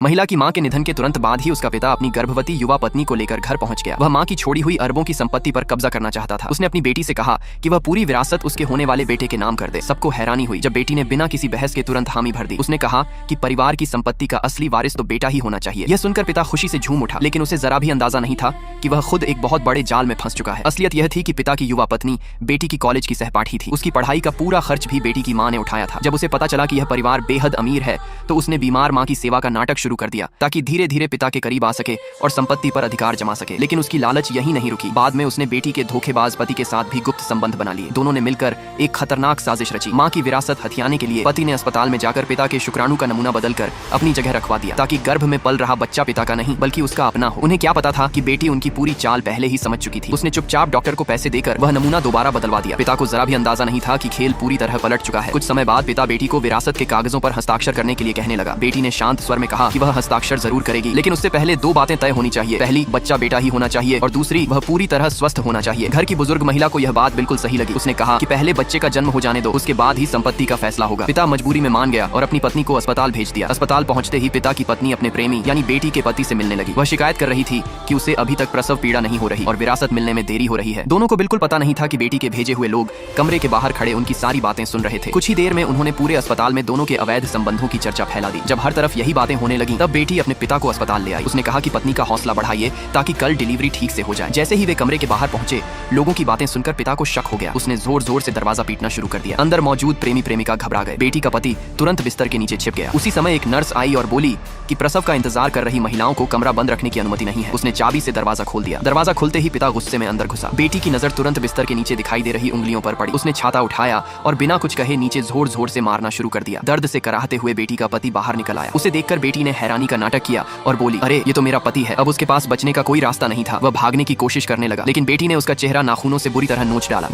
महिला की मां के निधन के तुरंत बाद ही उसका पिता अपनी गर्भवती युवा पत्नी को लेकर घर पहुंच गया। वह मां की छोड़ी हुई अरबों की संपत्ति पर कब्जा करना चाहता था। उसने अपनी बेटी से कहा कि वह पूरी विरासत उसके होने वाले बेटे के नाम कर दे। सबको हैरानी हुई जब बेटी ने बिना किसी बहस के तुरंत हामी भर दी। उसने कहा कि परिवार की संपत्ति का असली वारिस तो बेटा ही होना चाहिए। यह सुनकर पिता खुशी से झूम उठा, लेकिन उसे जरा भी अंदाजा नहीं था कि वह खुद एक बहुत बड़े जाल में फंस चुका है। असलियत यह थी कि पिता की युवा पत्नी बेटी की कॉलेज की सहपाठी थी। उसकी पढ़ाई का पूरा खर्च भी बेटी की मां ने उठाया था। जब उसे पता चला कि यह परिवार बेहद अमीर है तो उसने बीमार मां की सेवा का नाटक शुरू कर दिया ताकि धीरे धीरे पिता के करीब आ सके और संपत्ति पर अधिकार जमा सके। लेकिन उसकी लालच यही नहीं रुकी। बाद में उसने बेटी के धोखेबाज पति के साथ भी गुप्त संबंध बना लिए। दोनों ने मिलकर एक खतरनाक साजिश रची। मां की विरासत हथियाने के लिए पति ने अस्पताल में जाकर पिता के शुक्राणु का नमूना बदलकर अपनी जगह रखवा दिया ताकि गर्भ में पल रहा बच्चा पिता का नहीं बल्कि उसका अपना हो। उन्हें क्या पता था कि बेटी उनकी पूरी चाल पहले ही समझ चुकी थी। उसने चुपचाप डॉक्टर को पैसे देकर वह नमूना दोबारा बदलवा दिया। पिता को जरा भी अंदाजा नहीं था कि खेल पूरी तरह पलट चुका है। कुछ समय बाद पिता बेटी को विरासत के कागजों पर हस्ताक्षर करने के लिए कहने लगा। बेटी ने शांत स्वर में कहा कि वह हस्ताक्षर जरूर करेगी, लेकिन उससे पहले दो बातें तय होनी चाहिए। पहली, बच्चा बेटा ही होना चाहिए और दूसरी, वह पूरी तरह स्वस्थ होना चाहिए। घर की बुजुर्ग महिला को यह बात बिल्कुल सही लगी। उसने कहा कि पहले बच्चे का जन्म हो जाने दो, उसके बाद ही संपत्ति का फैसला होगा। पिता मजबूरी में मान गया और अपनी पत्नी को अस्पताल भेज दिया। अस्पताल पहुंचते ही पिता की पत्नी अपने प्रेमी यानी बेटी के पति से मिलने लगी। वह शिकायत कर रही थी कि उसे अभी तक प्रसव पीड़ा नहीं हो रही और विरासत मिलने में देरी हो रही है। दोनों को बिल्कुल पता नहीं था कि बेटी के भेजे हुए लोग कमरे के बाहर खड़े उनकी सारी बातें सुन रहे थे। कुछ ही देर में उन्होंने पूरे अस्पताल में दोनों के अवैध संबंधों की चर्चा फैला दी। जब हर तरफ यही बातें होने लगी तब बेटी अपने पिता को अस्पताल ले आई। उसने कहा कि पत्नी का हौसला बढ़ाइए ताकि कल डिलीवरी ठीक से हो जाए। जैसे ही वे कमरे के बाहर पहुंचे, लोगों की बातें सुनकर पिता को शक हो गया। उसने जोर जोर से दरवाजा पीटना शुरू कर दिया। अंदर मौजूद प्रेमी प्रेमिका घबरा गए। बेटी का पति तुरंत बिस्तर के नीचे छिप गया। उसी समय एक नर्स आई और बोली कि प्रसव का इंतजार कर रही महिलाओं को कमरा बंद रखने की अनुमति नहीं है। उसने चाबी से दरवाजा खोल दिया। दरवाजा खुलते ही पिता गुस्से में अंदर घुसा। बेटी की नजर तुरंत बिस्तर के नीचे दिखाई दे रही उंगलियों पर पड़ी। उसने छाता उठाया और बिना कुछ कहे नीचे जोर जोर से मारना शुरू कर दिया। दर्द से कराहते हुए बेटी का पति बाहर निकल आया। उसे देखकर बेटी ने हैरानी का नाटक किया और बोली, अरे ये तो मेरा पति है। अब उसके पास बचने का कोई रास्ता नहीं था। वह भागने की कोशिश करने लगा, लेकिन बेटी ने उसका चेहरा नाखूनों से बुरी तरह नोच डाला।